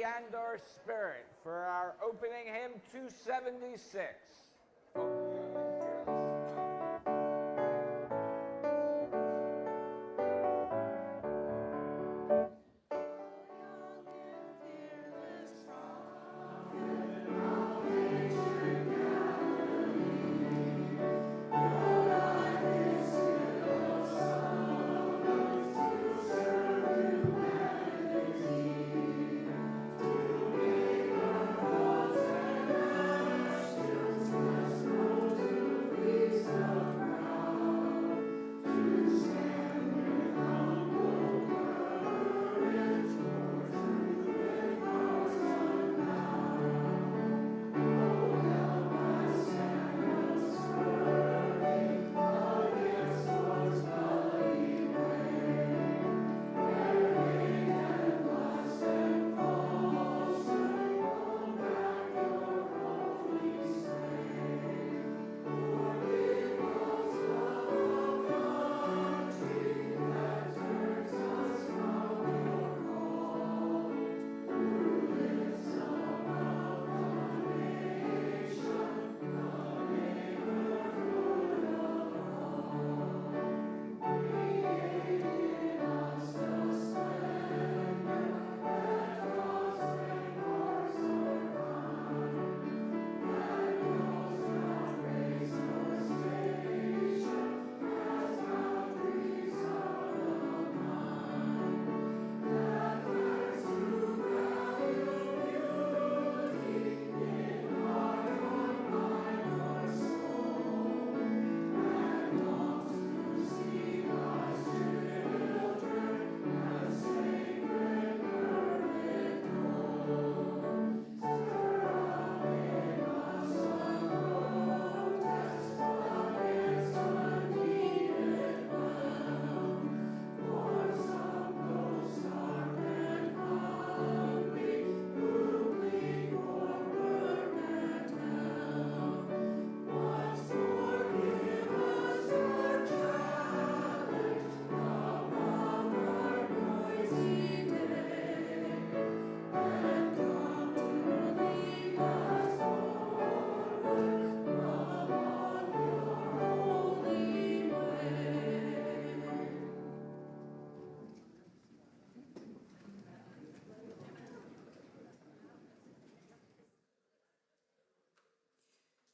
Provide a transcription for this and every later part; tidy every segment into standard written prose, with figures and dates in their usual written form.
and our spirit for our opening hymn 276.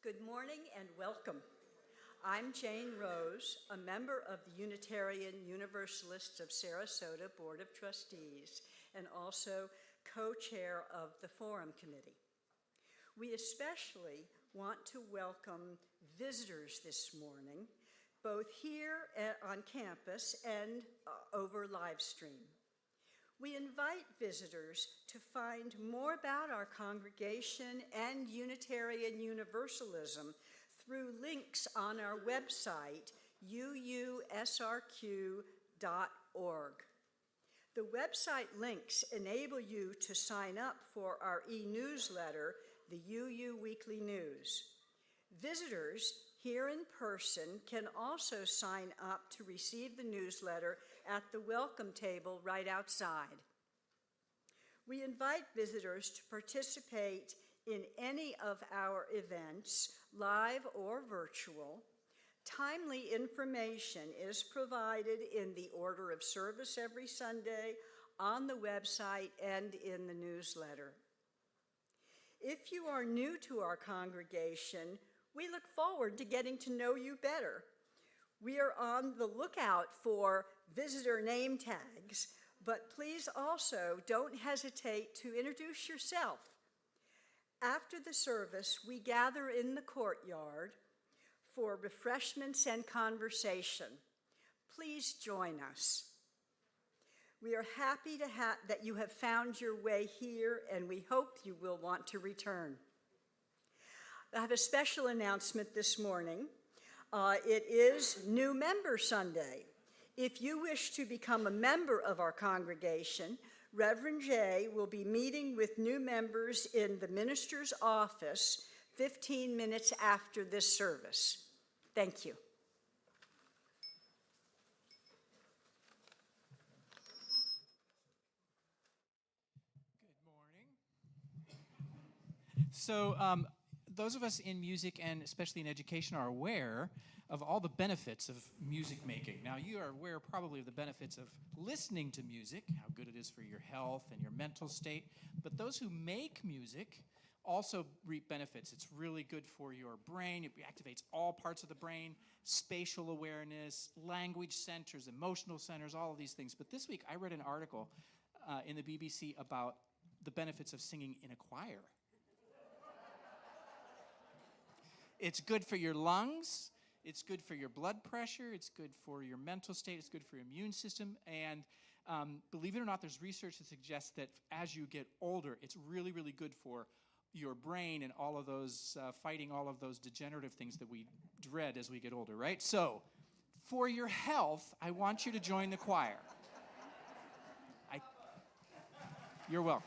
Good morning and welcome. I'm Jane Rose, a member of the Unitarian Universalists of Sarasota Board of Trustees and also co-chair of the Forum Committee. We especially want to welcome visitors this morning, both here on campus and over live stream. We invite visitors to find more about our congregation and Unitarian Universalism through links on our website, uusrq.org. The website links enable you to sign up for our e-newsletter, the UU Weekly News. Visitors here in person can also sign up to receive the newsletter at the welcome table right outside. We invite visitors to participate in any of our events, live or virtual. Timely information is provided in the order of service every Sunday, on the website, and in the newsletter. If you are new to our congregation, we look forward to getting to know you better. We are on the lookout for visitor name tags, but please also don't hesitate to introduce yourself. After the service, we gather in the courtyard for refreshments and conversation. Please join us. We are happy that you have found your way here, and we hope you will want to return. I have a special announcement this morning. It is New Member Sunday. If you wish to become a member of our congregation, Reverend Jay will be meeting with new members in the minister's office 15 minutes after this service. Thank you. Good morning. So those of us in music and especially in education are aware of all the benefits of music making. Now, you are aware probably of the benefits of listening to music, how good it is for your health and your mental state. But those who make music also reap benefits. It's really good for your brain. It activates all parts of the brain, spatial awareness, language centers, emotional centers, all of these things. But this week, I read an article in the BBC about the benefits of singing in a choir. It's good for your lungs. It's good for your blood pressure. It's good for your mental state. It's good for your immune system. And believe it or not, there's research that suggests that as you get older, it's really, really good for your brain and all of those, fighting all of those degenerative things that we dread as we get older, right? So, for your health, I want you to join the choir. You're welcome.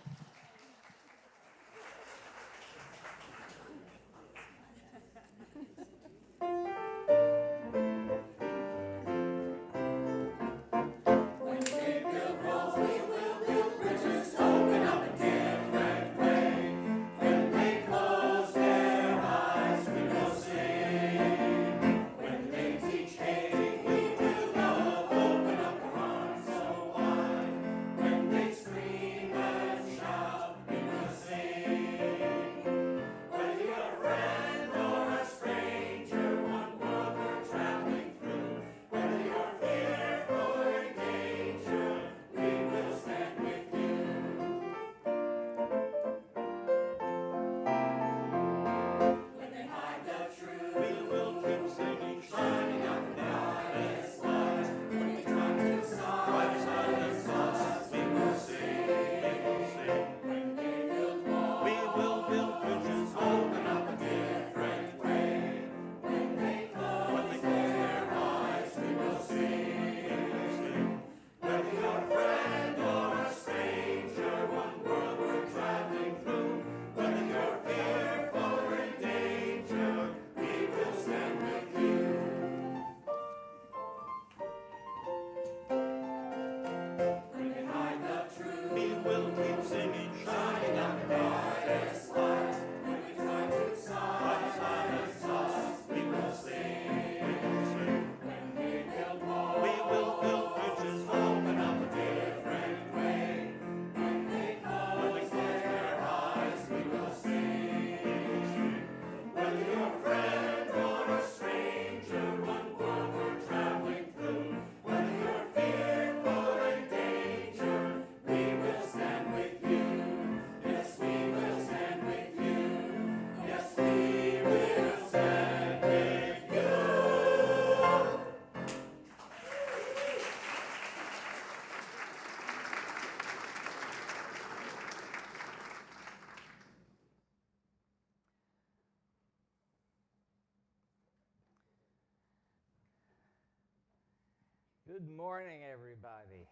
Good morning, everybody.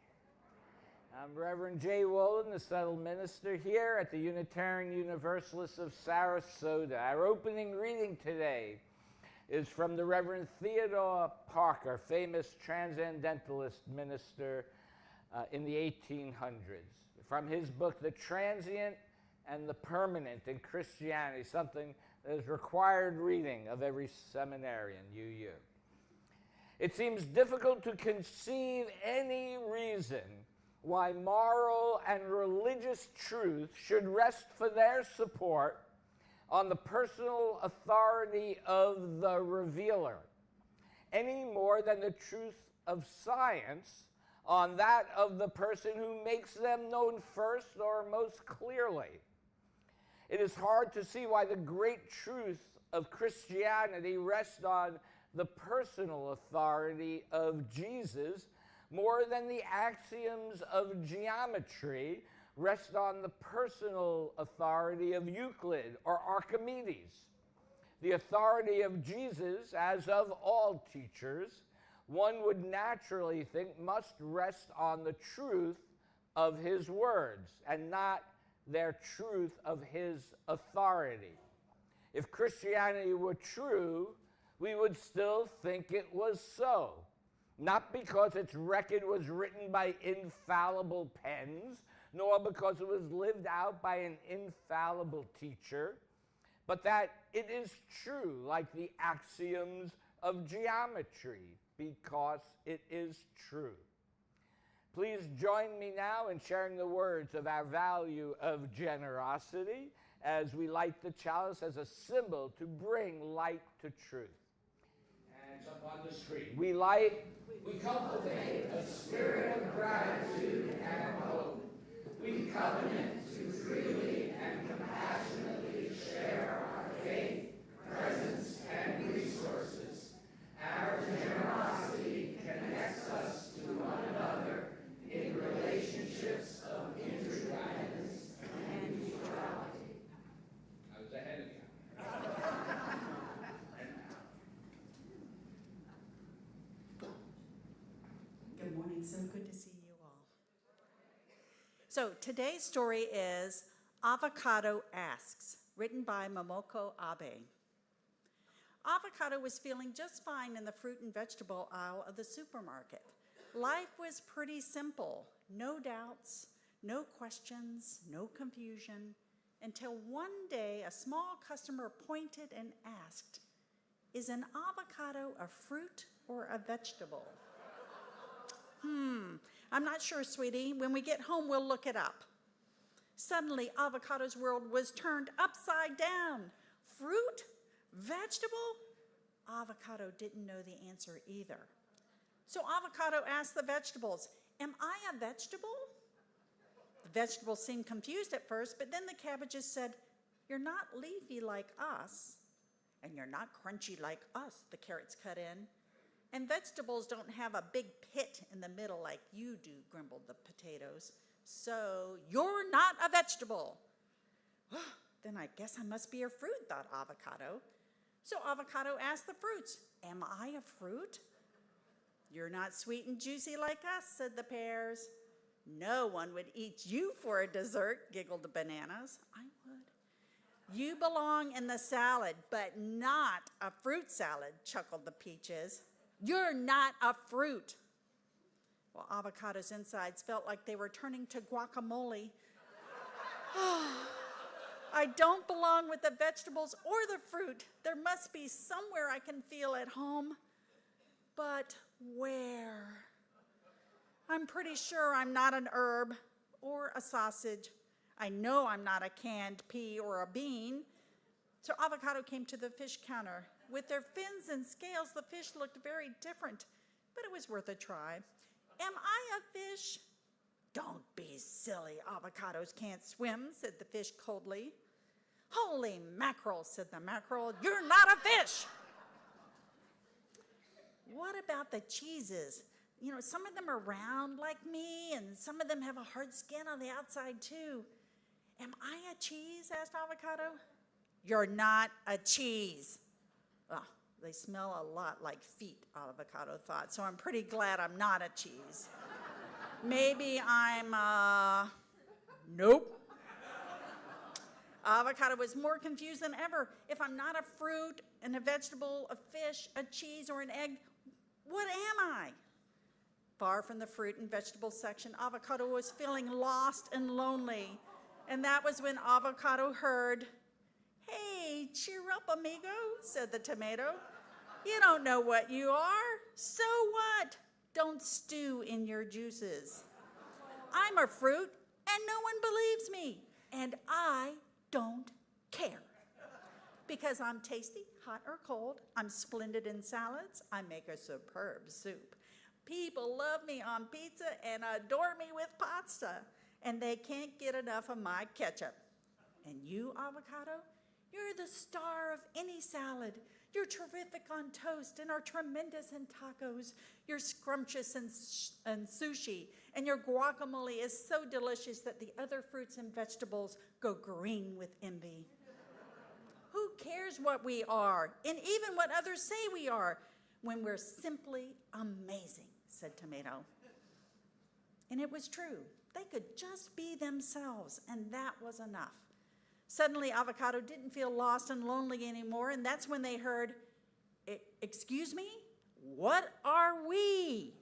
I'm Reverend J. Wolin, the settled minister here at the Unitarian Universalists of Sarasota. Our opening reading today is from the Reverend Theodore Parker, famous transcendentalist minister in the 1800s, from his book, The Transient and the Permanent in Christianity, something that is required reading of every seminarian, UU. It seems difficult to conceive any reason why moral and religious truth should rest for their support on the personal authority of the revealer, any more than the truth of science on that of the person who makes them known first or most clearly. It is hard to see why the great truth of Christianity rests on the personal authority of Jesus more than the axioms of geometry rest on the personal authority of Euclid or Archimedes. The authority of Jesus, as of all teachers, one would naturally think must rest on the truth of his words and not their truth of his authority. If Christianity were true, we would still think it was so. Not because its record was written by infallible pens, nor because it was lived out by an infallible teacher, but that it is true, like the axioms of geometry, because it is true. Please join me now in sharing the words of our value of generosity as we light the chalice as a symbol to bring light to truth. And it's up on the screen. We cultivate a spirit of gratitude and hope. We covenant to freely and compassionately share our faith, presence, and resources. Our generosity connects us to one another in relationships of interdependence and mutuality. I was ahead of you. Good morning. So good to see you all. So today's story is Avocado Asks, written by Momoko Abe. Avocado was feeling just fine in the fruit and vegetable aisle of the supermarket. Life was pretty simple. No doubts, no questions, no confusion, until one day a small customer pointed and asked, "Is an avocado a fruit or a vegetable?" I'm not sure, sweetie. When we get home, we'll look it up. Suddenly, Avocado's world was turned upside down. Fruit? Vegetable? Avocado didn't know the answer either. So Avocado asked the vegetables, "Am I a vegetable?" The vegetables seemed confused at first, but then the cabbages said, "You're not leafy like us, and you're not crunchy like us," the carrots cut in. "And vegetables don't have a big pit in the middle like you do," grumbled the potatoes. "So you're not a vegetable." "Then I guess I must be a fruit," thought Avocado. So Avocado asked the fruits, "Am I a fruit?" "You're not sweet and juicy like us," said the pears. "No one would eat you for a dessert," giggled the bananas. "I would." "You belong in the salad, but not a fruit salad," chuckled the peaches. "You're not a fruit." Well, Avocado's insides felt like they were turning to guacamole. "I don't belong with the vegetables or the fruit. There must be somewhere I can feel at home. But where? I'm pretty sure I'm not an herb or a sausage. I know I'm not a canned pea or a bean." So Avocado came to the fish counter. With their fins and scales, the fish looked very different, but it was worth a try. "Am I a fish?" "Don't be silly. Avocados can't swim," said the fish coldly. "Holy mackerel," said the mackerel. "You're not a fish." "What about the cheeses? Some of them are round like me, and some of them have a hard skin on the outside too. Am I a cheese?" asked Avocado. "You're not a cheese." "Oh, they smell a lot like feet," Avocado thought, "so I'm pretty glad I'm not a cheese. Maybe I'm nope." Avocado was more confused than ever. If I'm not a fruit and a vegetable, a fish, a cheese, or an egg, what am I? Far from the fruit and vegetable section, Avocado was feeling lost and lonely. And that was when Avocado heard, "Hey, cheer up, amigo," said the tomato. "You don't know what you are. So what? Don't stew in your juices. I'm a fruit, and no one believes me. And I don't care. Because I'm tasty, hot or cold. I'm splendid in salads. I make a superb soup. People love me on pizza and adore me with pasta. And they can't get enough of my ketchup. And you, Avocado? You're the star of any salad. You're terrific on toast and are tremendous in tacos. You're scrumptious in sushi. And your guacamole is so delicious that the other fruits and vegetables go green with envy. Who cares what we are, and even what others say we are, when we're simply amazing," said Tomato. And it was true. They could just be themselves, and that was enough. Suddenly, Avocado didn't feel lost and lonely anymore, and that's when they heard, "Excuse me? What are we?"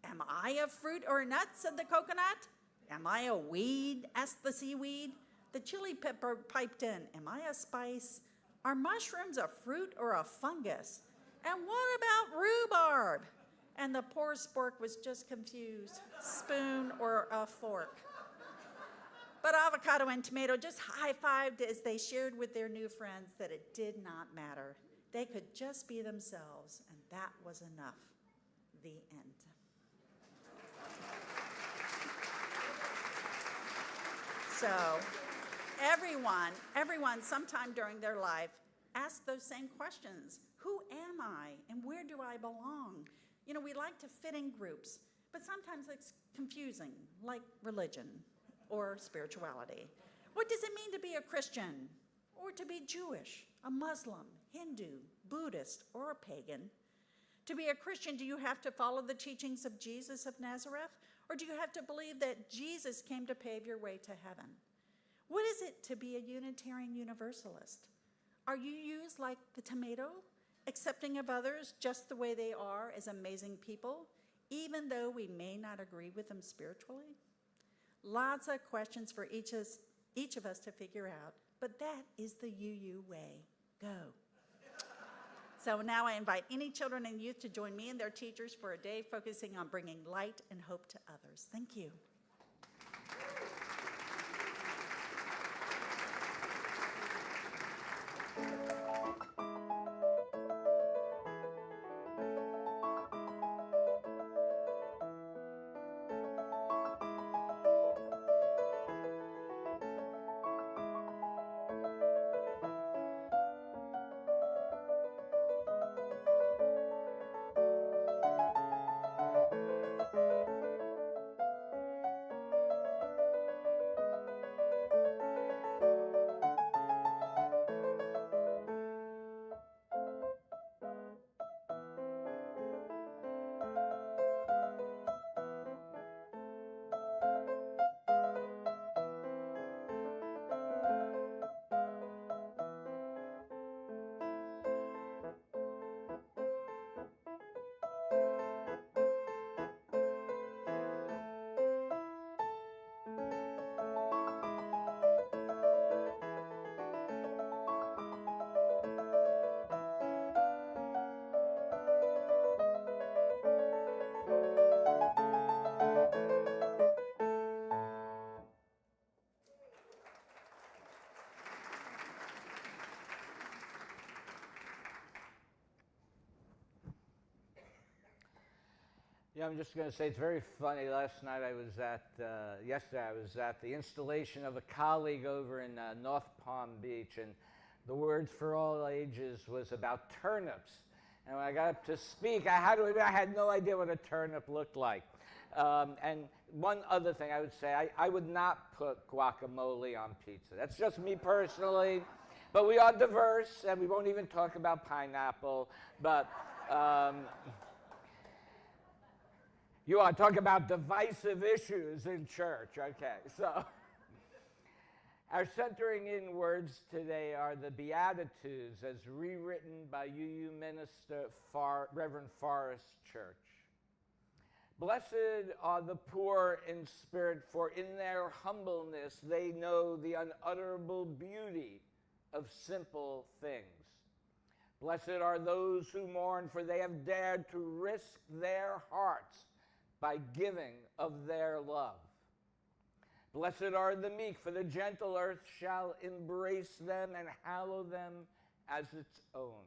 "Am I a fruit or a nut?" said the coconut. "Am I a weed?" asked the seaweed. The chili pepper piped in, am I a spice? Are mushrooms a fruit or a fungus? And what about rhubarb? And the poor spork was just confused, spoon or a fork. But avocado and tomato just high-fived as they shared with their new friends that it did not matter. They could just be themselves, and that was enough. The end. So everyone sometime during their life asks those same questions. Who am I, and where do I belong? You know, we like to fit in groups, but sometimes it's confusing, like religion or spirituality. What does it mean to be a Christian, or to be Jewish, a Muslim, Hindu, Buddhist, or a pagan? To be a Christian, do you have to follow the teachings of Jesus of Nazareth, or do you have to believe that Jesus came to pave your way to heaven? What is it to be a Unitarian Universalist? Are you used like the tomato, accepting of others just the way they are as amazing people, even though we may not agree with them spiritually? Lots of questions for each of us to figure out, but that is the UU way. Go. So now I invite any children and youth to join me and their teachers for a day focusing on bringing light and hope to others. Thank you. Yeah, I'm just going to say it's very funny. Last night yesterday I was at the installation of a colleague over in North Palm Beach, and the Words for All Ages was about turnips. And when I got up to speak, I had no idea what a turnip looked like. And one other thing I would say, I would not put guacamole on pizza. That's just me personally. But we are diverse, and we won't even talk about pineapple. But you want to talk about divisive issues in church. Okay, so our centering in words today are the Beatitudes as rewritten by UU minister Reverend Forrest Church. Blessed are the poor in spirit, for in their humbleness they know the unutterable beauty of simple things. Blessed are those who mourn, for they have dared to risk their hearts by giving of their love. Blessed are the meek, for the gentle earth shall embrace them and hallow them as its own.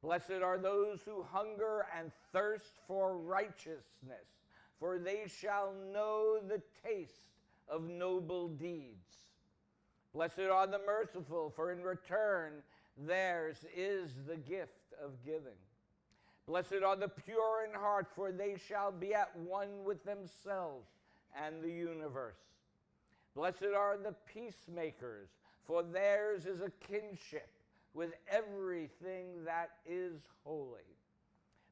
Blessed are those who hunger and thirst for righteousness, for they shall know the taste of noble deeds. Blessed are the merciful, for in return theirs is the gift of giving. Blessed are the pure in heart, for they shall be at one with themselves and the universe. Blessed are the peacemakers, for theirs is a kinship with everything that is holy.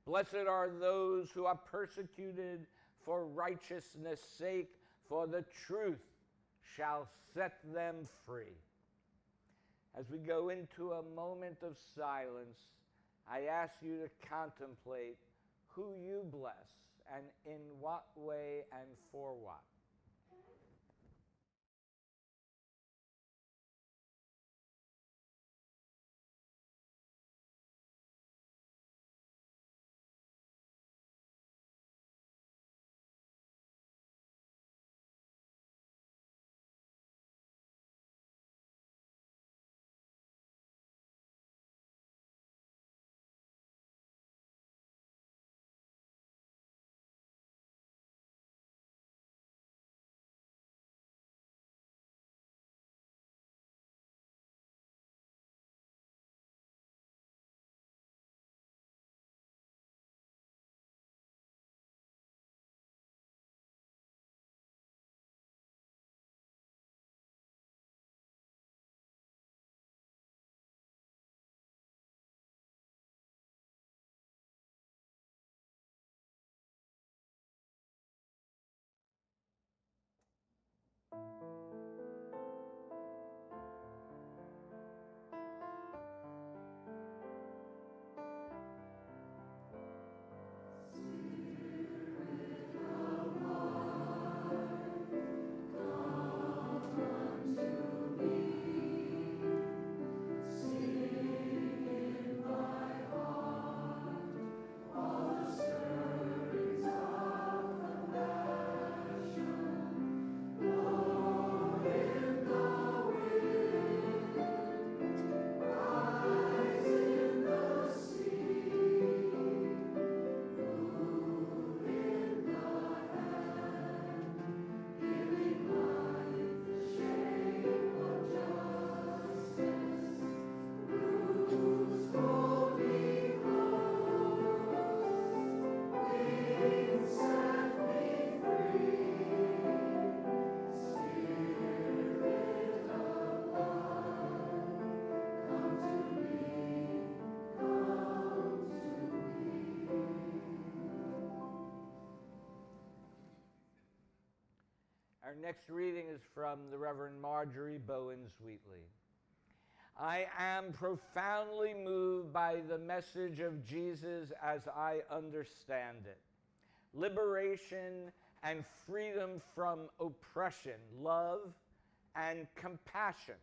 Blessed are those who are persecuted for righteousness' sake, for the truth shall set them free. As we go into a moment of silence, I ask you to contemplate who you bless and in what way and for what. Our next reading is from the Reverend Marjorie Bowen Sweetley. I am profoundly moved by the message of Jesus as I understand it. Liberation and freedom from oppression, love and compassion.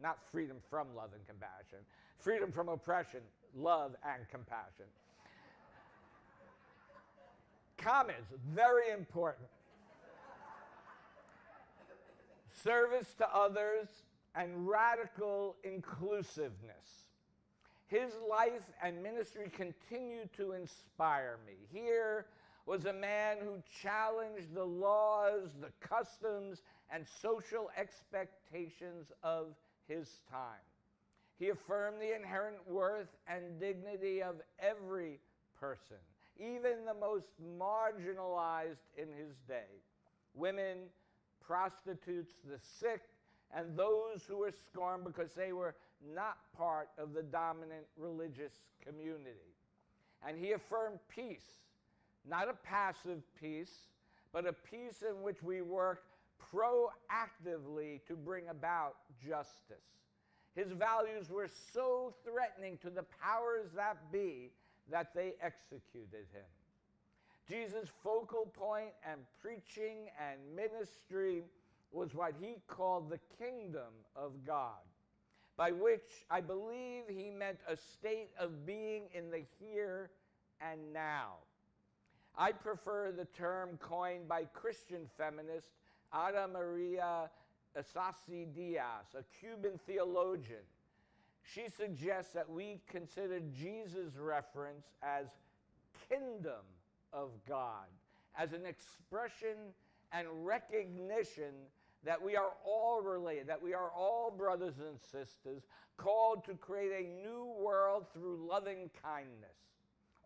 Not freedom from love and compassion. Freedom from oppression, love and compassion. Commas, very important. Service to others, and radical inclusiveness. His life and ministry continue to inspire me. Here was a man who challenged the laws, the customs, and social expectations of his time. He affirmed the inherent worth and dignity of every person, even the most marginalized in his day. Women, prostitutes, the sick, and those who were scorned because they were not part of the dominant religious community. And he affirmed peace, not a passive peace, but a peace in which we work proactively to bring about justice. His values were so threatening to the powers that be that they executed him. Jesus' focal point and preaching and ministry was what he called the kingdom of God, by which I believe he meant a state of being in the here and now. I prefer the term coined by Christian feminist Ada Maria Isasi Diaz, a Cuban theologian. She suggests that we consider Jesus' reference as kingdom of God, as an expression and recognition that we are all related, that we are all brothers and sisters, called to create a new world through loving kindness,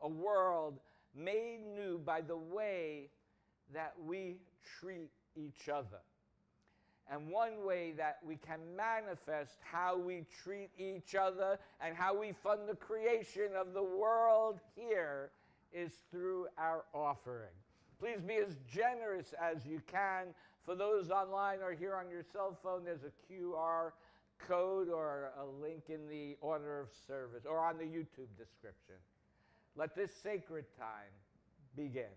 a world made new by the way that we treat each other. And one way that we can manifest how we treat each other and how we fund the creation of the world here is through our offering. Please be as generous as you can. For those online or here on your cell phone, there's a QR code or a link in the order of service or on the YouTube description. Let this sacred time begin.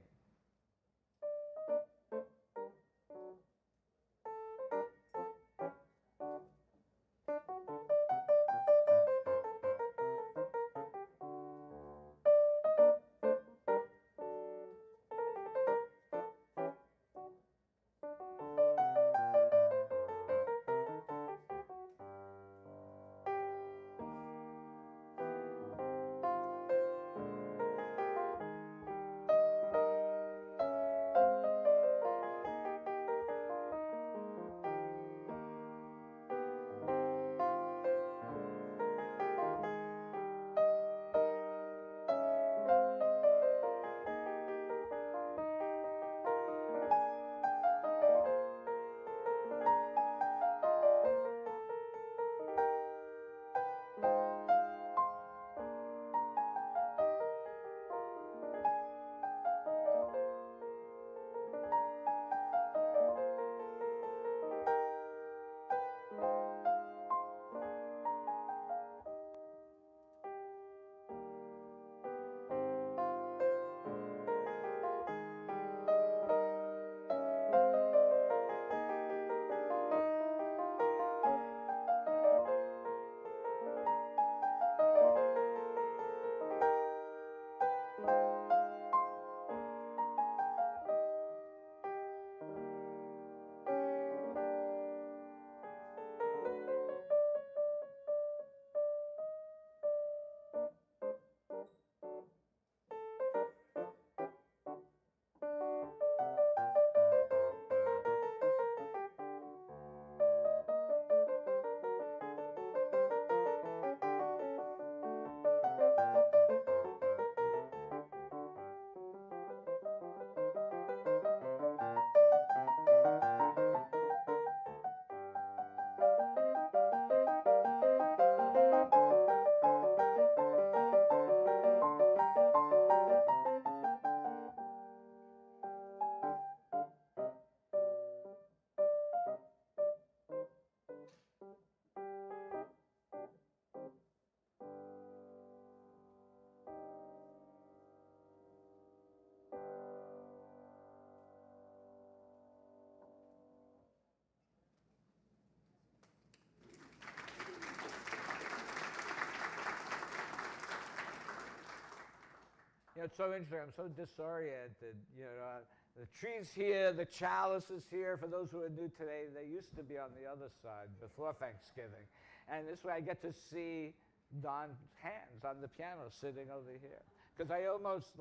it's so interesting. I'm so disoriented. You know, the tree's here, the chalice is here. For those who are new today, they used to be on the other side before Thanksgiving. And this way I get to see Don's hands on the piano sitting over here. Because I almost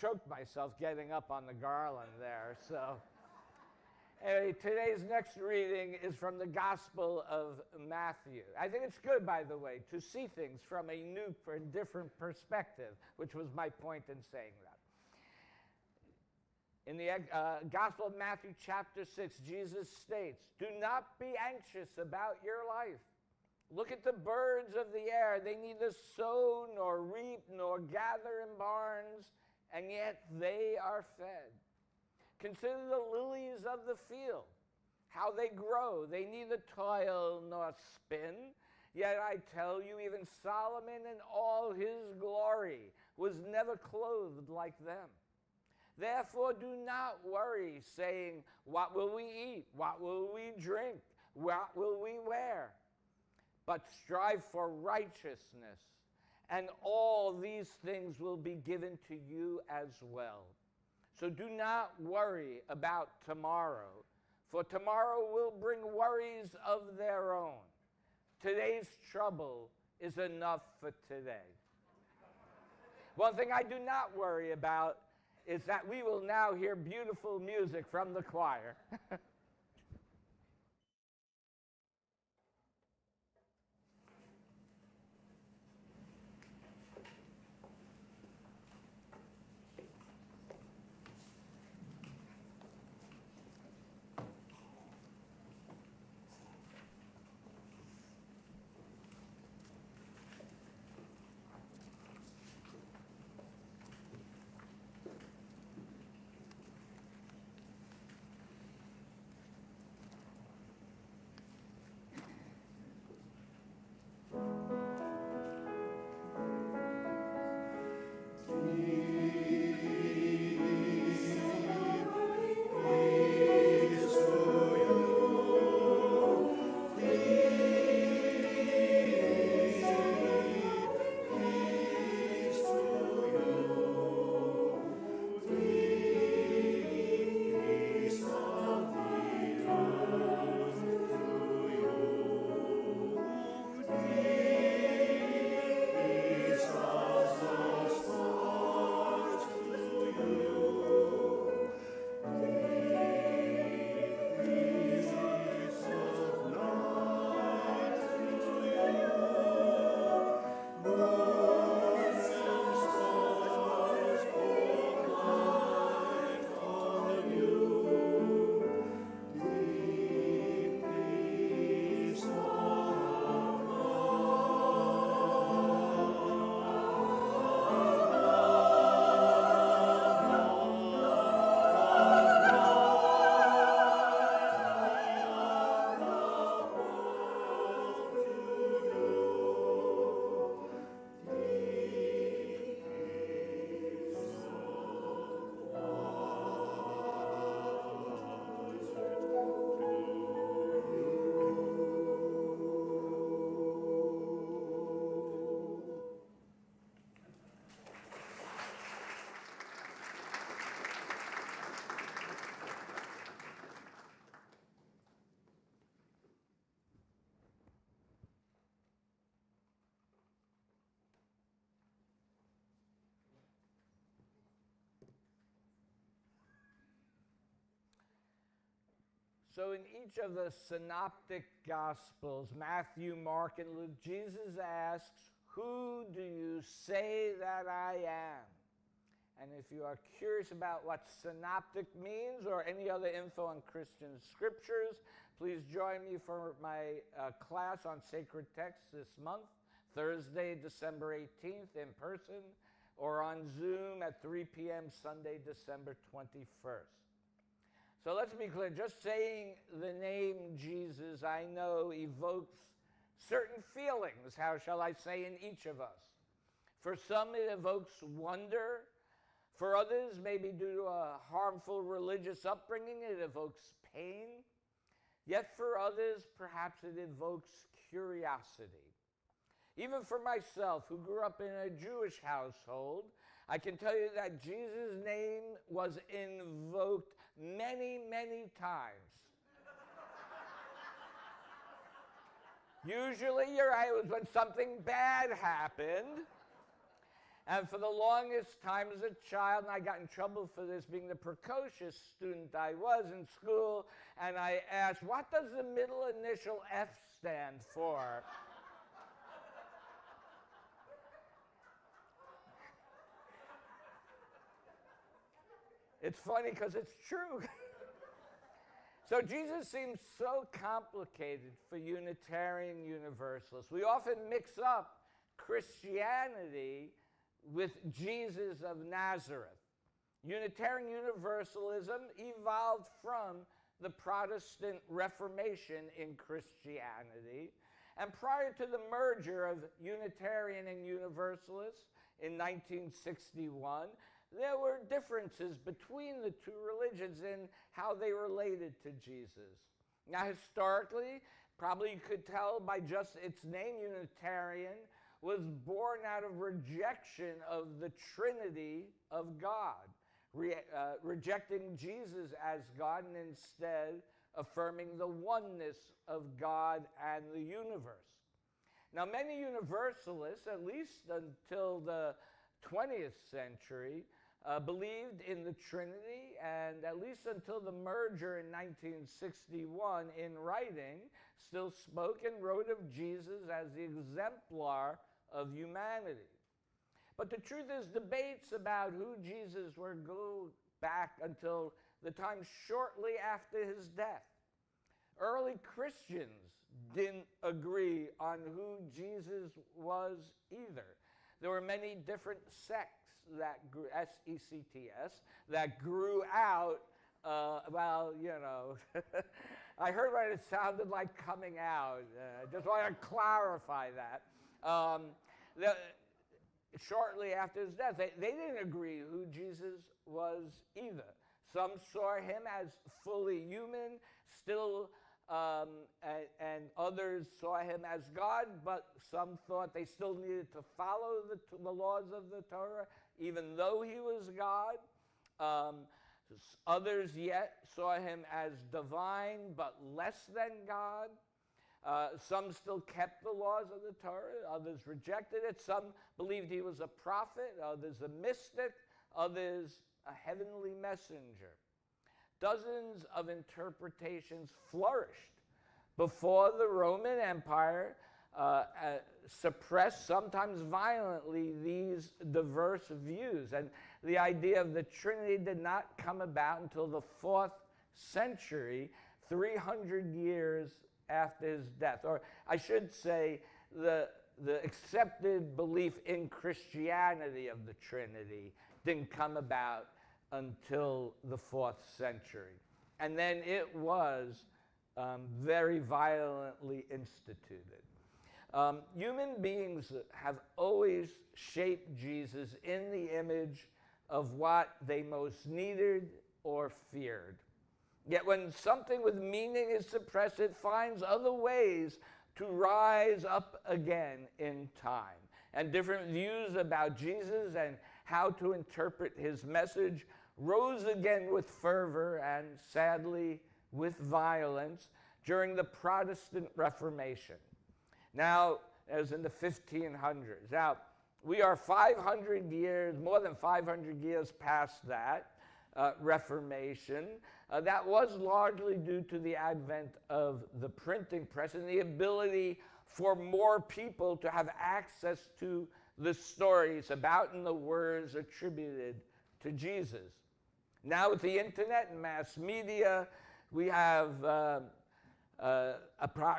choked myself getting up on the garland there. So anyway, today's next reading is from the Gospel of Matthew. I think it's good, by the way, to see things from a new and different perspective, which was my point in saying that. In the Gospel of Matthew chapter 6, Jesus states, "Do not be anxious about your life. Look at the birds of the air. They neither sow nor reap nor gather in barns, and yet they are fed. Consider the lilies of the field, how they grow. They neither toil nor spin. Yet I tell you, even Solomon in all his glory was never clothed like them. Therefore do not worry, saying, 'What will we eat? What will we drink? What will we wear?' But strive for righteousness, and all these things will be given to you as well. So do not worry about tomorrow, for tomorrow will bring worries of their own. Today's trouble is enough for today." One thing I do not worry about is that we will now hear beautiful music from the choir. So in each of the synoptic gospels, Matthew, Mark, and Luke, Jesus asks, "Who do you say that I am?" And if you are curious about what synoptic means or any other info on Christian scriptures, please join me for my class on sacred texts this month, Thursday, December 18th in person, or on Zoom at 3 p.m. Sunday, December 21st. So let's be clear, just saying the name Jesus, I know, evokes certain feelings, how shall I say, in each of us. For some, it evokes wonder. For others, maybe due to a harmful religious upbringing, it evokes pain. Yet for others, perhaps it evokes curiosity. Even for myself, who grew up in a Jewish household, I can tell you that Jesus' name was invoked many, many times. Usually, you're right, it was when something bad happened. And for the longest time as a child, and I got in trouble for this, being the precocious student I was in school, and I asked, what does the middle initial F stand for? It's funny because it's true. So Jesus seems so complicated for Unitarian Universalists. We often mix up Christianity with Jesus of Nazareth. Unitarian Universalism evolved from the Protestant Reformation in Christianity. And prior to the merger of Unitarian and Universalists in 1961, there were differences between the two religions in how they related to Jesus. Now, historically, probably you could tell by just its name, Unitarian, was born out of rejection of the Trinity of God, rejecting Jesus as God and instead affirming the oneness of God and the universe. Now, many Universalists, at least until the 20th century, believed in the Trinity, and at least until the merger in 1961 in writing, still spoke and wrote of Jesus as the exemplar of humanity. But the truth is, debates about who Jesus were go back until the time shortly after his death. Early Christians didn't agree on who Jesus was either. There were many different sects that grew, S-E-C-T-S, that grew out, I heard what it sounded like coming out. Just want to clarify that. Shortly after his death, they didn't agree who Jesus was either. Some saw him as fully human, still, and others saw him as God, but some thought they still needed to follow the laws of the Torah, even though he was God. Others yet saw him as divine, but less than God. Some still kept the laws of the Torah, others rejected it. Some believed he was a prophet, others a mystic, others a heavenly messenger. Dozens of interpretations flourished before the Roman Empire suppressed, sometimes violently, these diverse views. And the idea of the Trinity did not come about until the 4th century, 300 years after his death. Or I should say, the accepted belief in Christianity of the Trinity didn't come about until the 4th century. And then it was very violently instituted. Human beings have always shaped Jesus in the image of what they most needed or feared. Yet when something with meaning is suppressed, it finds other ways to rise up again in time. And different views about Jesus and how to interpret his message rose again with fervor and, sadly, with violence during the Protestant Reformation. Now, as in the 1500s. Now, we are 500 years, more than 500 years past that Reformation. That was largely due to the advent of the printing press and the ability for more people to have access to the stories about and the words attributed to Jesus. Now with the internet and mass media, we have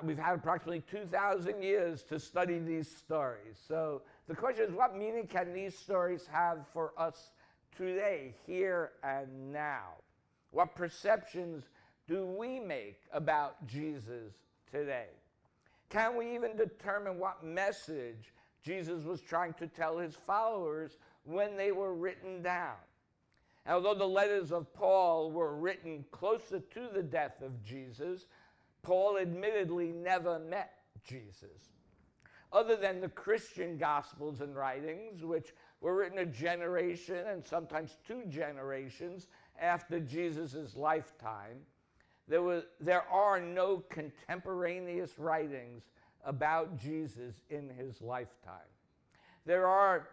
we've had approximately 2,000 years to study these stories. So the question is, what meaning can these stories have for us today, here and now? What perceptions do we make about Jesus today? Can we even determine what message Jesus was trying to tell his followers when they were written down? Although the letters of Paul were written closer to the death of Jesus, Paul admittedly never met Jesus. other than the Christian Gospels and writings, which were written a generation and sometimes 2 generations after Jesus' lifetime. There are no contemporaneous writings about Jesus in his lifetime. There are,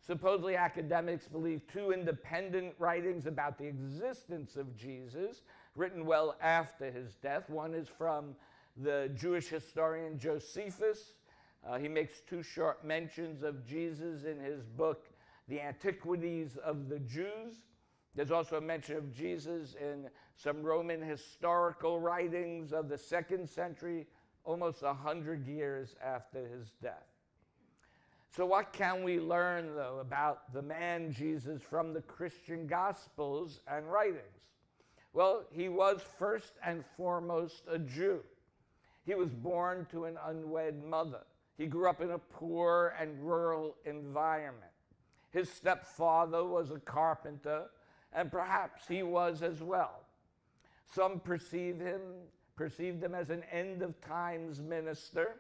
supposedly academics believe, 2 independent writings about the existence of Jesus, written well after his death. One is from the Jewish historian Josephus. He makes 2 short mentions of Jesus in his book, The Antiquities of the Jews. There's also a mention of Jesus in some Roman historical writings of the 2nd century, almost 100 years after his death. So what can we learn, though, about the man Jesus from the Christian Gospels and writings? Well, he was first and foremost a Jew. He was born to an unwed mother. He grew up in a poor and rural environment. His stepfather was a carpenter, and perhaps he was as well. Some perceived him as an end-of-times minister.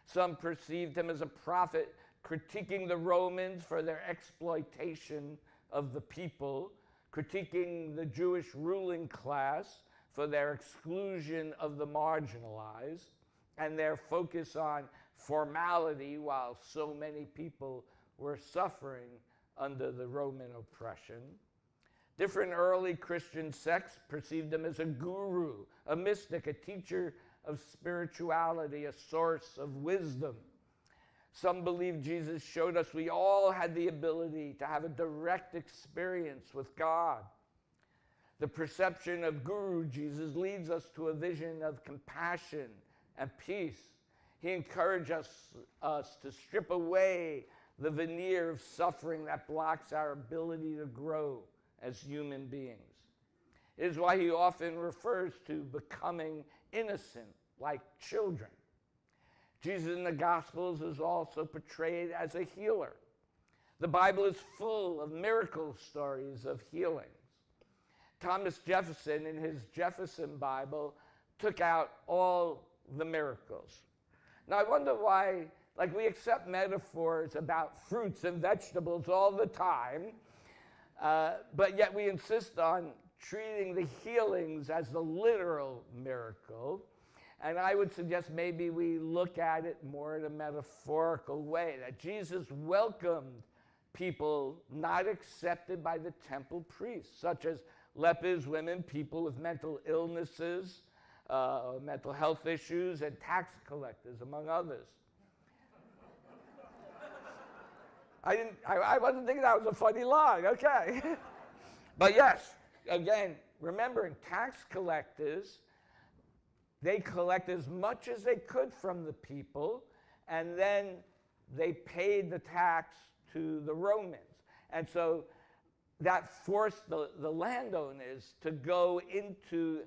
Some perceived him as a prophet critiquing the Romans for their exploitation of the people, critiquing the Jewish ruling class for their exclusion of the marginalized, and their focus on formality while so many people were suffering under the Roman oppression. Different early Christian sects perceived him as a guru, a mystic, a teacher of spirituality, a source of wisdom. Some believed Jesus showed us we all had the ability to have a direct experience with God. The perception of Guru Jesus leads us to a vision of compassion and peace. He encouraged us to strip away the veneer of suffering that blocks our ability to grow as human beings. It is why he often refers to becoming innocent like children. Jesus in the Gospels is also portrayed as a healer. The Bible is full of miracle stories of healings. Thomas Jefferson, in his Jefferson Bible, took out all the miracles. Now, I wonder why, like, we accept metaphors about fruits and vegetables all the time, but yet we insist on treating the healings as the literal miracle. And I would suggest maybe we look at it more in a metaphorical way, that Jesus welcomed people not accepted by the temple priests, such as lepers, women, people with mental illnesses, mental health issues, and tax collectors, among others. I wasn't thinking that was a funny line, okay. But yes, again, remembering tax collectors, they collect as much as they could from the people, and then they paid the tax to the Romans. And so that forced the landowners to go into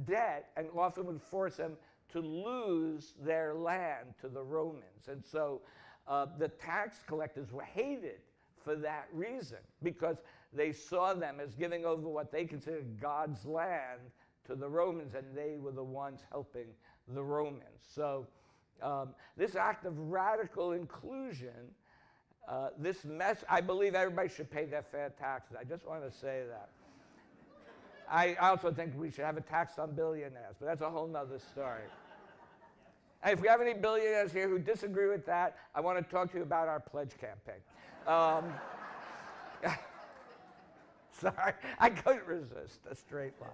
debt, and often would force them to lose their land to the Romans. And so the tax collectors were hated for that reason, because they saw them as giving over what they considered God's land to the Romans, and they were the ones helping the Romans. So this act of radical inclusion, I believe everybody should pay their fair taxes. I just want to say that. I also think we should have a tax on billionaires, but that's a whole nother story. And if we have any billionaires here who disagree with that, I want to talk to you about our pledge campaign. Sorry, I couldn't resist a straight line.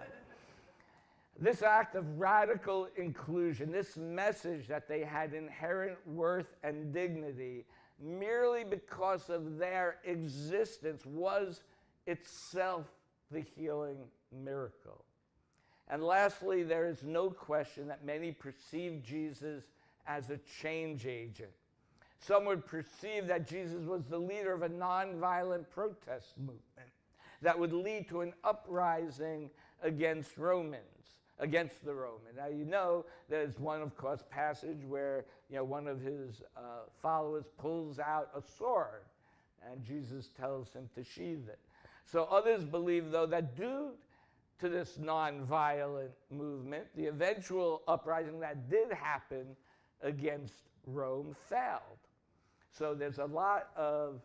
This act of radical inclusion, this message that they had inherent worth and dignity merely because of their existence, was itself the healing miracle. And lastly, there is no question that many perceive Jesus as a change agent. Some would perceive that Jesus was the leader of a nonviolent protest movement that would lead to an uprising against the Romans. Now, you know, there's one, of course, passage where, one of his followers pulls out a sword, and Jesus tells him to sheathe it. So others believe, though, that due to this nonviolent movement, the eventual uprising that did happen against Rome failed. So there's a lot of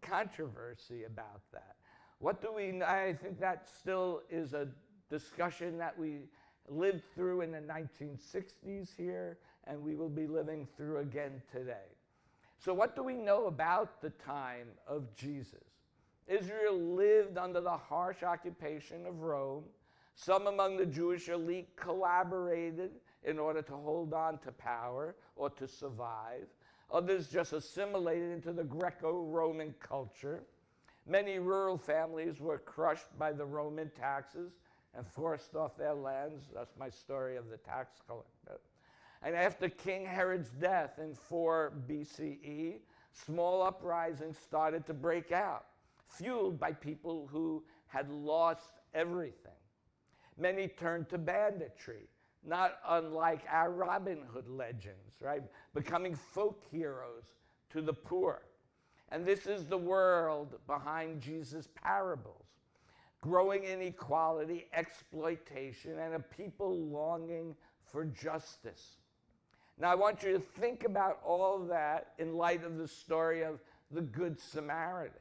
controversy about that. What do we, I think that still is a discussion that we lived through in the 1960s here, and we will be living through again today. So what do we know about the time of Jesus? Israel lived under the harsh occupation of Rome. Some among the Jewish elite collaborated in order to hold on to power or to survive. Others just assimilated into the Greco-Roman culture. Many rural families were crushed by the Roman taxes and forced off their lands. That's my story of the tax collector. And after King Herod's death in 4 BCE, small uprisings started to break out, fueled by people who had lost everything. Many turned to banditry, not unlike our Robin Hood legends, right? Becoming folk heroes to the poor. And this is the world behind Jesus' parables. Growing inequality, exploitation, and a people longing for justice. Now I want you to think about all of that in light of the story of the Good Samaritan.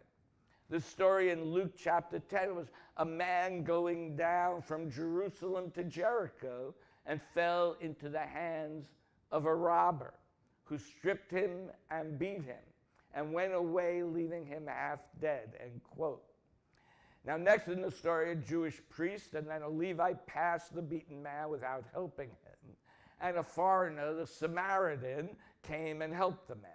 The story in Luke chapter 10 was a man going down from Jerusalem to Jericho and fell into the hands of a robber who stripped him and beat him and went away leaving him half dead, end quote. Now next in the story, a Jewish priest and then a Levite passed the beaten man without helping him. And a foreigner, the Samaritan, came and helped the man.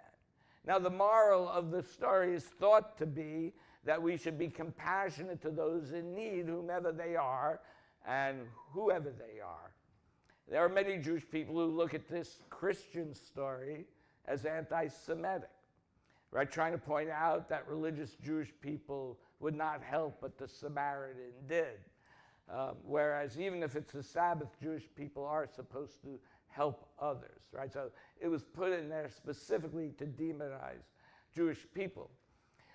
Now the moral of the story is thought to be that we should be compassionate to those in need, whomever they are and whoever they are. There are many Jewish people who look at this Christian story as anti-Semitic, right? Trying to point out that religious Jewish people would not help, but the Samaritan did. Whereas even if it's the Sabbath, Jewish people are supposed to help others, right? So it was put in there specifically to demonize Jewish people.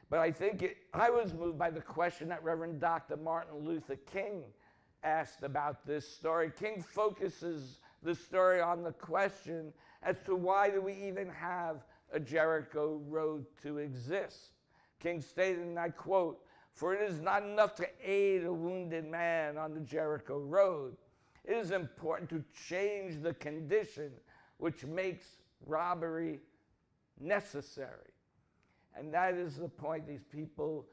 But I think I was moved by the question that Reverend Dr. Martin Luther King asked about this story. King focuses the story on the question as to why do we even have a Jericho road to exist. King stated, and I quote, "For it is not enough to aid a wounded man on the Jericho road. It is important to change the condition which makes robbery necessary." And that is the point. These people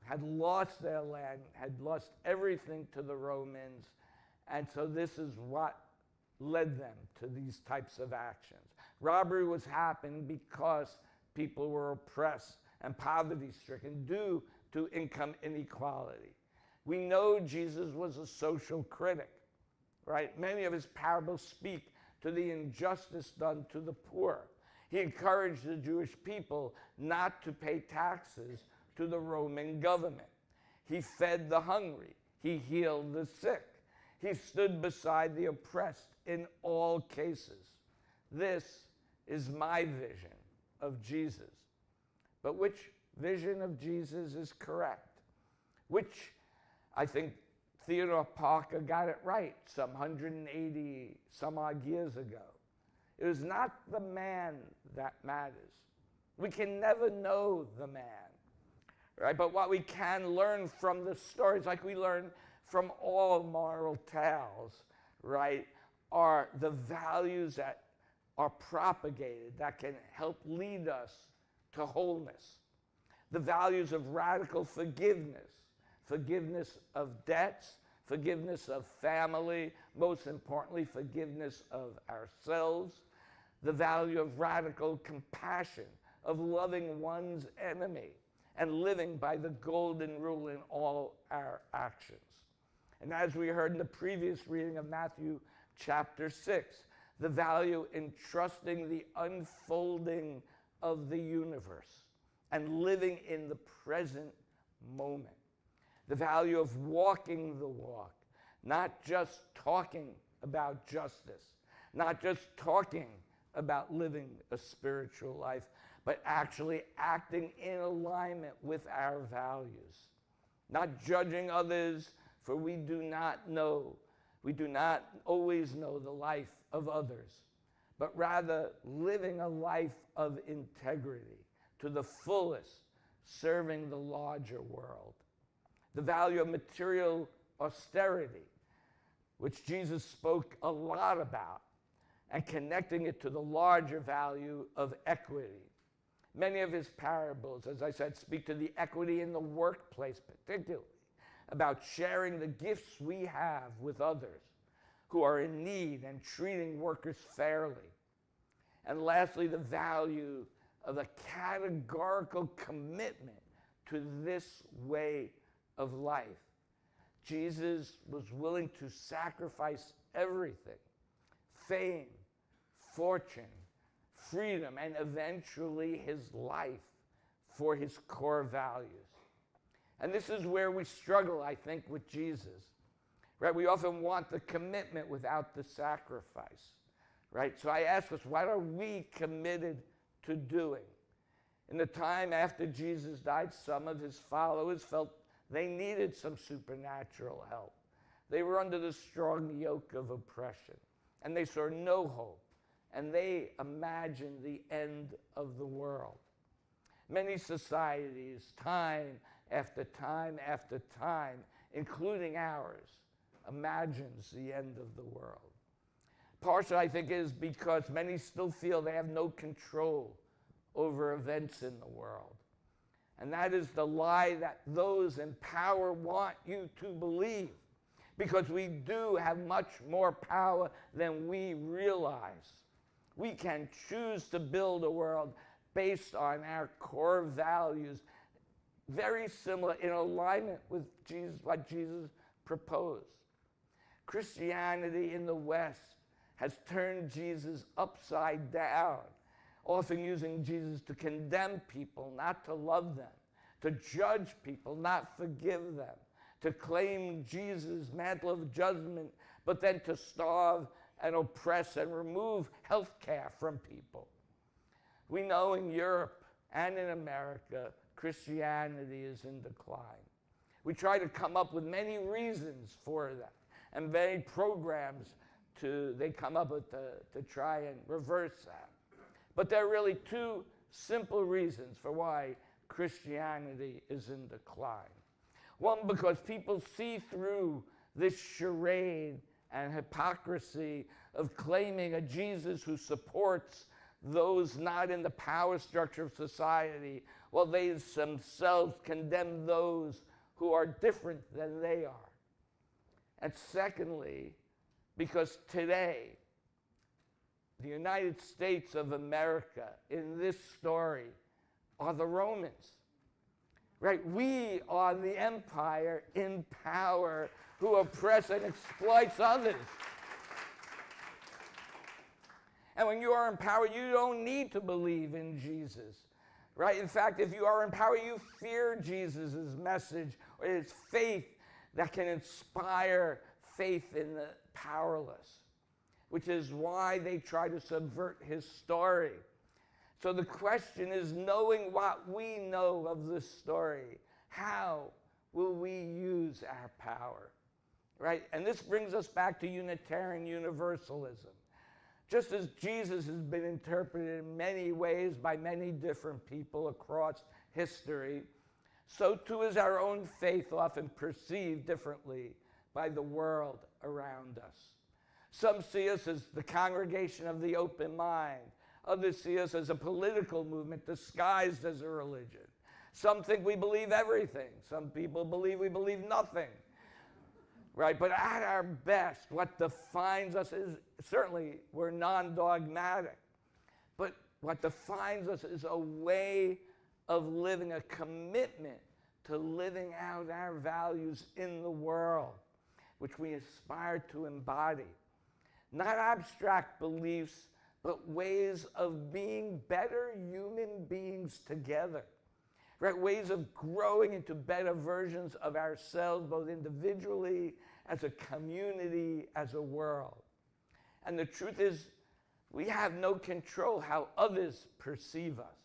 had lost their land, had lost everything to the Romans, and so this is what led them to these types of actions. Robbery was happening because people were oppressed and poverty-stricken due to income inequality. We know Jesus was a social critic, right? Many of his parables speak to the injustice done to the poor. He encouraged the Jewish people not to pay taxes to the Roman government. He fed the hungry. He healed the sick. He stood beside the oppressed in all cases. This is my vision of Jesus. But which vision of Jesus is correct? Which, I think Theodore Parker got it right some 180 some odd years ago. It is not the man that matters. We can never know the man, right? But what we can learn from the stories, like we learn from all moral tales, right, are the values that are propagated that can help lead us to wholeness. The values of radical forgiveness, forgiveness of debts, forgiveness of family, most importantly, forgiveness of ourselves, the value of radical compassion, of loving one's enemy, and living by the golden rule in all our actions. And as we heard in the previous reading of Matthew chapter 6, the value in trusting the unfolding of the universe and living in the present moment. The value of walking the walk, not just talking about justice, not just talking about living a spiritual life, but actually acting in alignment with our values. Not judging others, for we do not always know the life of others, but rather living a life of integrity, to the fullest, serving the larger world. The value of material austerity, which Jesus spoke a lot about, and connecting it to the larger value of equity. Many of his parables, as I said, speak to the equity in the workplace, particularly about sharing the gifts we have with others who are in need and treating workers fairly. And lastly, the value of a categorical commitment to this way of life. Jesus was willing to sacrifice everything: fame, fortune, freedom, and eventually his life for his core values. And this is where we struggle, I think, with Jesus. Right? We often want the commitment without the sacrifice. Right? So I ask us, what are we committed to doing? In the time after Jesus died, some of his followers felt they needed some supernatural help. They were under the strong yoke of oppression, and they saw no hope, and they imagined the end of the world. Many societies, time after time after time, including ours, imagines the end of the world. Partially, I think, is because many still feel they have no control over events in the world. And that is the lie that those in power want you to believe, because we do have much more power than we realize. We can choose to build a world based on our core values, very similar, in alignment with Jesus, what Jesus proposed. Christianity in the West has turned Jesus upside down, often using Jesus to condemn people, not to love them, to judge people, not forgive them, to claim Jesus' mantle of judgment, but then to starve and oppress and remove health care from people. We know in Europe and in America, Christianity is in decline. We try to come up with many reasons for that, and many programs they come up with to try and reverse that. But there are really two simple reasons for why Christianity is in decline. One, because people see through this charade and hypocrisy of claiming a Jesus who supports those not in the power structure of society, while they themselves condemn those who are different than they are. And secondly, because today, the United States of America in this story are the Romans. Right? We are the empire in power who oppress and exploits others. And when you are in power, you don't need to believe in Jesus. Right? In fact, if you are in power, you fear Jesus' message, or his faith that can inspire faith in the powerless, which is why they try to subvert his story. So the question is, knowing what we know of this story, how will we use our power? Right? And this brings us back to Unitarian Universalism. Just as Jesus has been interpreted in many ways by many different people across history, so too is our own faith often perceived differently by the world around us. Some see us as the congregation of the open mind. Others see us as a political movement disguised as a religion. Some think we believe everything. Some people believe we believe nothing. Right? But at our best, what defines us is, certainly we're non-dogmatic, but what defines us is a way of living, a commitment to living out our values in the world, which we aspire to embody. Not abstract beliefs, but ways of being better human beings together. Right? Ways of growing into better versions of ourselves, both individually, as a community, as a world. And the truth is, we have no control how others perceive us.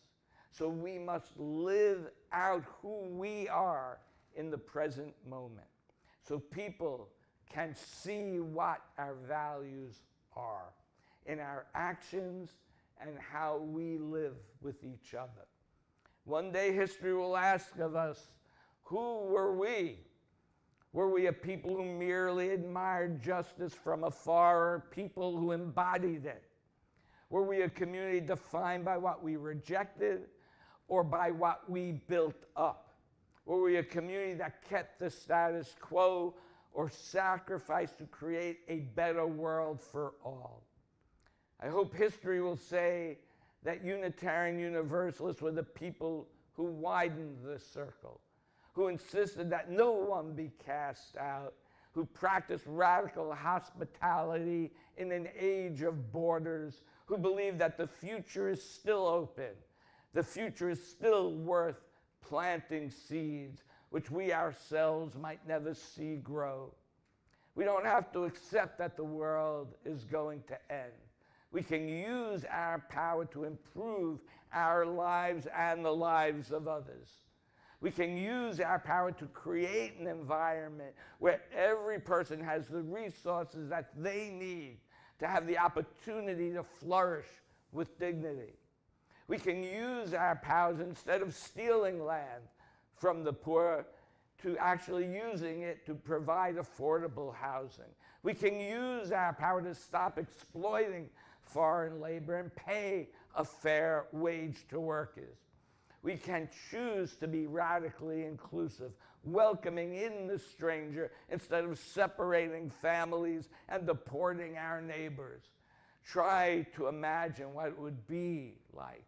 So we must live out who we are in the present moment, so people can see what our values are in our actions and how we live with each other. One day history will ask of us, who were we? Were we a people who merely admired justice from afar, or people who embodied it? Were we a community defined by what we rejected or by what we built up? Were we a community that kept the status quo or sacrificed to create a better world for all? I hope history will say that Unitarian Universalists were the people who widened the circle, who insisted that no one be cast out, who practiced radical hospitality in an age of borders, who believed that the future is still open, the future is still worth planting seeds, which we ourselves might never see grow. We don't have to accept that the world is going to end. We can use our power to improve our lives and the lives of others. We can use our power to create an environment where every person has the resources that they need to have the opportunity to flourish with dignity. We can use our powers, instead of stealing land from the poor, to actually using it to provide affordable housing. We can use our power to stop exploiting foreign labor and pay a fair wage to workers. We can choose to be radically inclusive, welcoming in the stranger instead of separating families and deporting our neighbors. Try to imagine what it would be like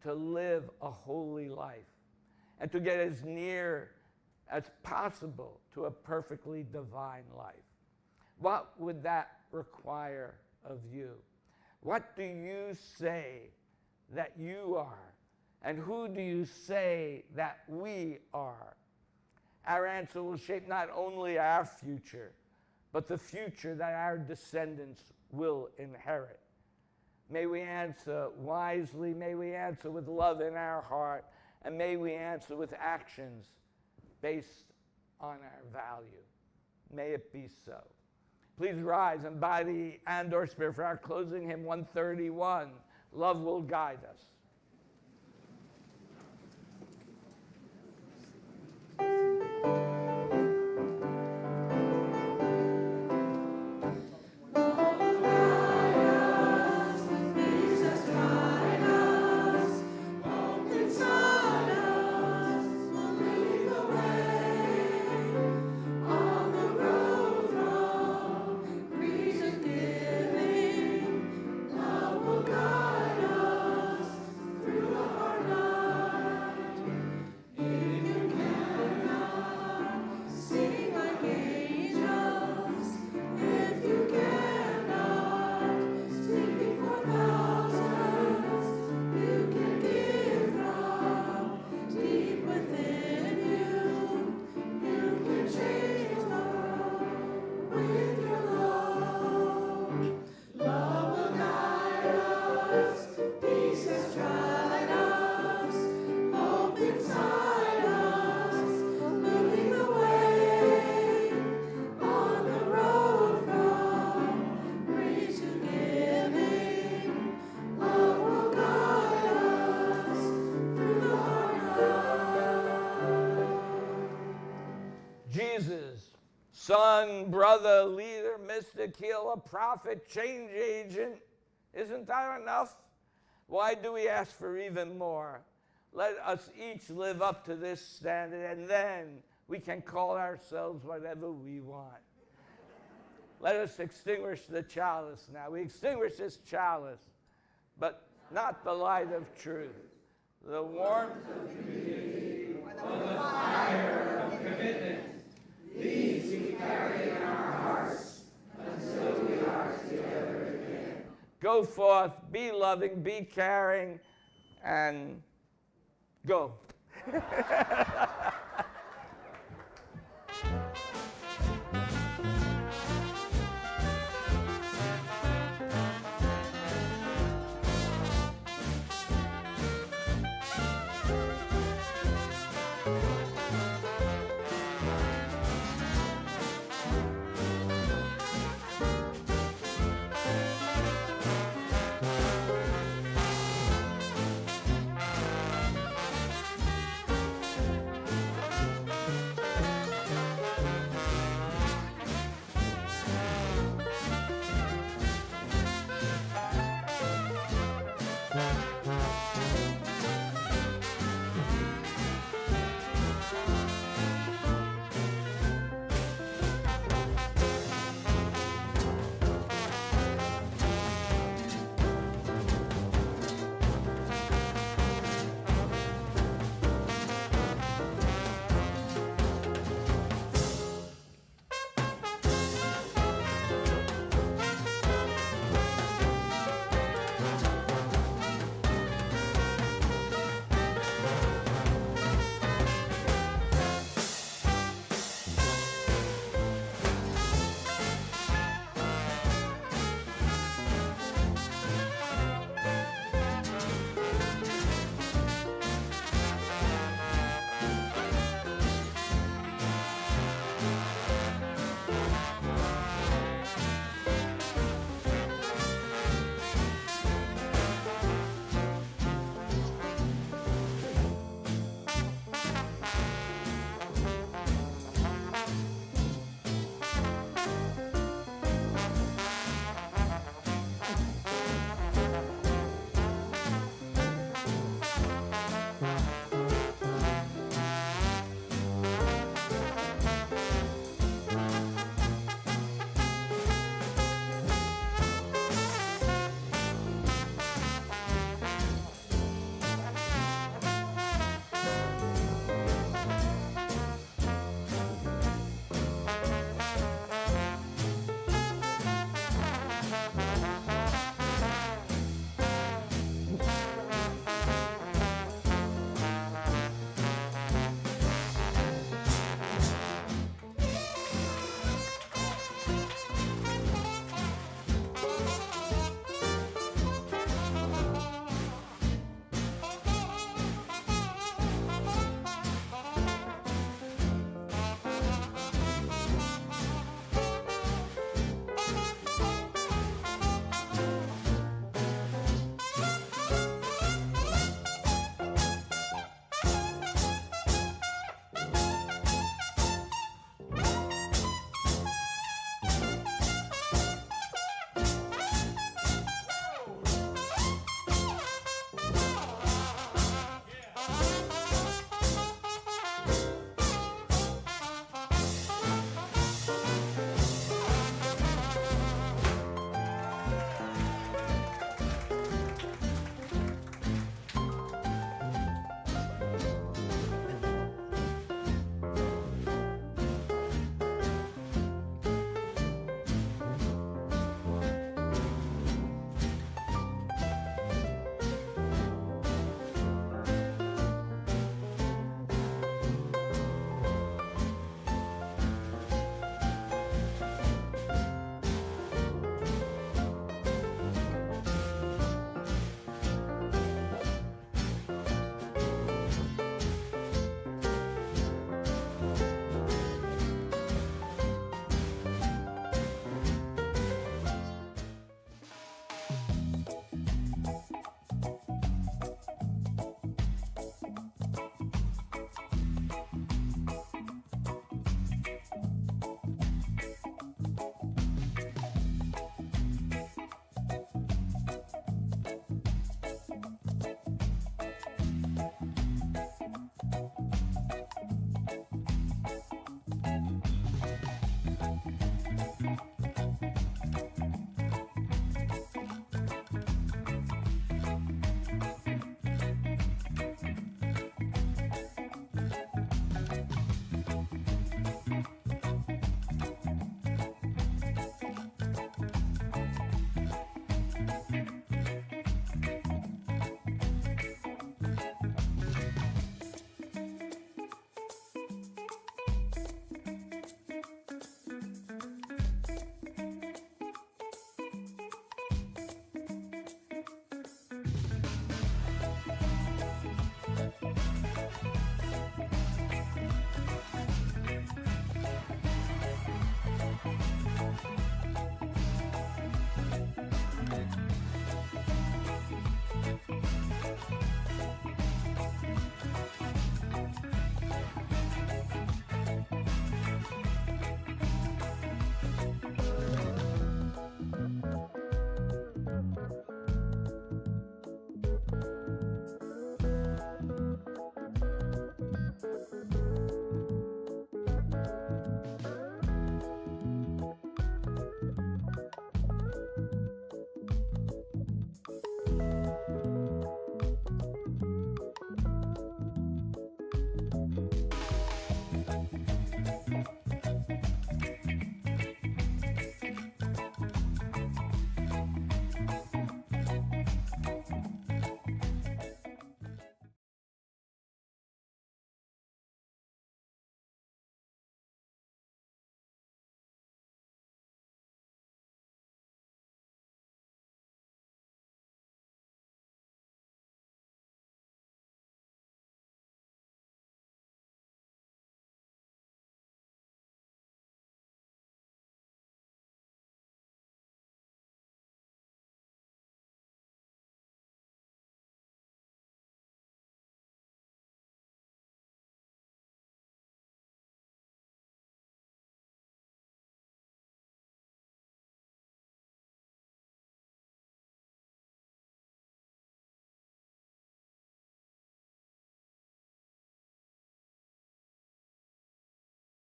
to live a holy life and to get as near as possible to a perfectly divine life. What would that require of you? What do you say that you are? And who do you say that we are? Our answer will shape not only our future, but the future that our descendants will inherit. May we answer wisely, may we answer with love in our heart, and may we answer with actions based on our value. May it be so. Please rise in body and or spirit for our closing hymn 131, Love Will Guide Us. Jesus, son, brother, leader, mystic, healer, prophet, change agent. Isn't that enough? Why do we ask for even more? Let us each live up to this standard, and then we can call ourselves whatever we want. Let us extinguish the chalice now. We extinguish this chalice, but not the light of truth. The warmth of community, or the fire of commitment. These we carry in our hearts until we are together again. Go forth, be loving, be caring, and go.